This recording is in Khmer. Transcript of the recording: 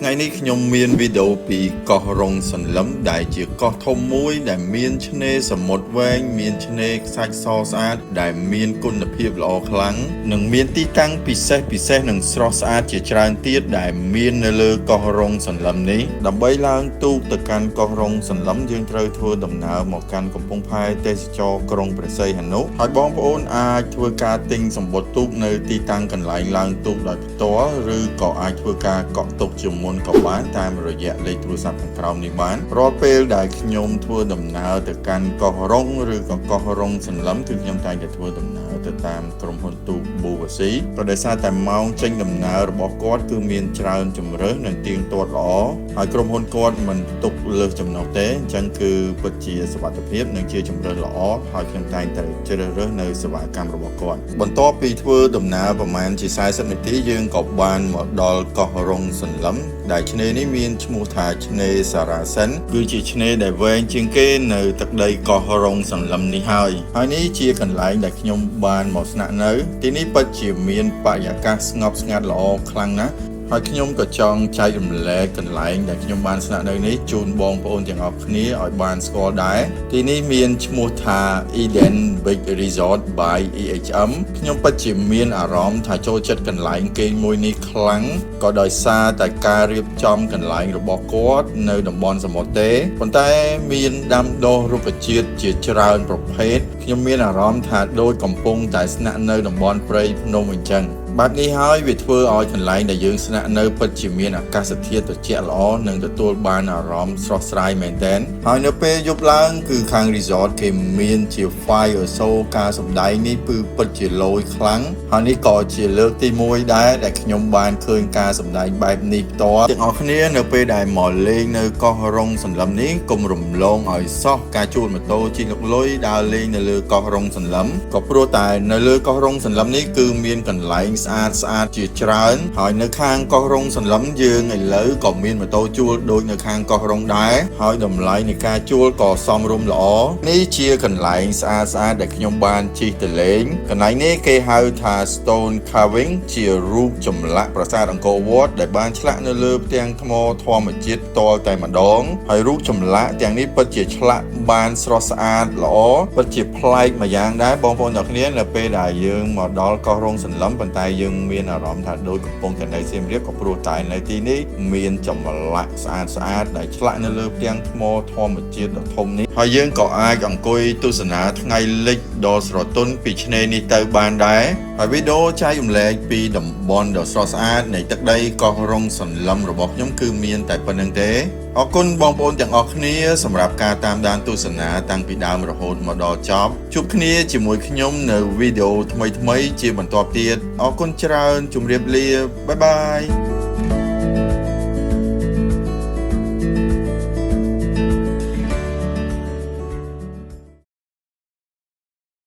ថ្ងៃនេះខ្ញុំមានវីដេអូពីកោះរ៉ុងសន្លឹមដែលជាកោះធំមួយដែលមានឆ្នេរសមុទ្រវែងមានឆ្នេរខ្សាច់សស្អាតដែលមានគុណភាពល្អខ្លាំងនិងមានទីតាំងពិសេសនិងស្រស់ស្អាតជាច្រើនទៀតដែលមាននៅលើកោះរ៉ុងសន្លឹមនេះដើម្បីឡើងទូកទៅកាន់កោះរ៉ុងសន្លឹមយើងត្រូវធ្វើដំណើរមកកាន់កំពង់ផែទេសចរក្រុងព្រះសីហនុហើយបងប្អូនអាចធ្វើការទិញសំបុត្រទូកនៅទីតាំងកន្លែងឡើងទូកដោយផ្ទាល់ឬក៏អាចធ្វើការកក់ទុកជាមុនក៏បានតាមរយៈលេខទូរស័ព្ទខាងក្រោមនេះបានរាល់ពេលដែលខ្ញុំធ្វើដំណើរទៅកាន់កោះរ៉ុងឬក៏កោះរ៉ុងសន្លឹមគឺខ្ញុំតែងតែធ្វើដំណើរទៅតាមក្រុមហ៊ុនទូក Bouvacy ក៏ដោយសារតែម៉ោងចេញដំណើររបស់គាត់គឺមានច្រើនជម្រើសនិងទៀងទាត់ល្អហើយក្រុមហ៊ុនគាត់មិនទុកលើសចំណុះទេអញ្ចឹងគឺពិតជាសុវត្ថិភាពនិងជាជម្រើសល្អហើយខ្ញុំតែងតែជ្រើសរើសនៅសេវាកម្មរបស់គាត់បន្ទាប់ពីធ្វើដំណើរប្រហែលជា40នាទីយើងក៏បានមកដល់កោះរ៉ុងសន្លឹមដែលឆ្នេរនេះមានឈ្មោះថាឆ្នេរសារ៉ាសិនគឺជាឆ្នេរដែលវែងជាងគេនៅទឹកដីកោះរ៉ុងសន្លឹមនេះហើយនេះជាកន្លែងដែលខ្ញុំបានមកស្នាក់នៅទីនេះពិតជាមានបរិយាកាសស្ងប់ស្ងាត់ល្អខ្លាំងណាស់ហើយខ្ញុំក៏ចង់ចែករំលែកកន្លែងដែលខ្ញុំបានស្នាក់នៅនេះជូនបងប្អូនទាំងអស់គ្នាឲ្យបានស្គាល់ដែរទីនេះមានឈ្មោះថា Eden Beach Resort by EHM ខ្ញុំពិតជាមានអារម្មណ៍ថាចូលចិត្តកន្លែងគេងមួយនេះខ្លាំងក៏ដោយសារតែការរៀបចំកន្លែងរបស់គាត់នៅតំបន់សមុទ្រទេប៉ុន្តែមានដាំដុះរុក្ខជាតិជាច្រើនប្រភេទខ្ញុំមានអារម្មណ៍ថាដូចកំពុងតែស្នាក់នៅតំបន់ព្រៃភ្នំអញ្ចឹងបែបនេះហើយវាធ្វើឲ្យកន្លែងដែលយើងស្នាក់នៅពិតជាមានអាកាសធាតុត្រជាក់ល្អនិងទទួលបានអារម្មណ៍ស្រស់ស្រាយមែនទែនហើយនៅពេលយប់ឡើងគឺខាង resort គេមានជា fire show ការសម្ដែងនេះគឺពិតជាលយខ្លាំងហើយនេះក៏ជាលើកទី1ដែរដែលខ្ញុំបានឃើញការសម្ដែងបែបនេះផ្ទាល់ទាំងអស់គ្នានៅពេលដែលមកលេងនៅកោះរ៉ុងសន្លឹមនេះកុំរំលងឲ្យសោះការជួលម៉ូតូជិះលុកលុយដើរលេងនៅលើកោះរ៉ុងសន្លឹមក៏ព្រោះតែនៅលើកោះរ៉ុងសន្លឹមនេះគឺមានកន្លែងស្អាតជាច្រើនហើយនៅខាងកោះរ៉ុងសន្លឹមយើងឥឡូវក៏មានម៉ូតូជួលដូចនៅខាងកោះរ៉ុងដែរហើយតម្លៃនៃការជួលក៏សមរម្យល្អនេះជាកន្លែងស្អាតដែលខ្ញុំបានជិះទៅលេងកន្លែងនេះគេហៅថា Stone Carving ជារូបចម្លាក់ប្រាសាទអង្គរវត្តដែលបានឆ្លាក់នៅលើផ្ទាំងថ្មធម្មជាតិផ្ទាល់តែម្ដងហើយរូបចម្លាក់ទាំងនេះពិតជាឆ្លាក់បានស្រស់ស្អាតល្អពិតជាប្លែកមួយយ៉ាងដែរបងប្អូនទាំងគ្នានៅពេលដែលយើងមកដល់កោះរ៉ុងសន្លឹមប៉ុន្តែយើងមានអារម្មណ៍ថាដូចកំពុងតែនៅសៀមរាបក៏ព្រោះតែនៅទីនេះមានចម្លាក់ស្អាតដែលឆ្លាក់នៅលើផ្ទាំងថ្មធម្មជាតិដ៏ធំនេះហើយយើងក៏អាចអង្គុយទស្សនាថ្ងៃលិចដ៏ស្រទន់ពីឆ្នេរនេះទៅបានដែរហើយវីដេអូចែករំលែកពីតំបន់ដ៏ស្រស់ស្អាតនៃទឹកដីកោះរ៉ុងសន្លឹមរបស់ខ្ញុំគឺមានតែប៉ុណ្្នឹងទេអរគុណបងប្អូនទាំងអស់គ្នាសម្រាប់ការតាមដានទស្សនាតាំងពីដើមរហូតមកដល់ចប់ជួបគ្នាជាមួយខ្ញុំនៅវីដេអូថ្មីជាបន្តទៀតអរគុណច្រើនជម្រាបលាបាយបាយ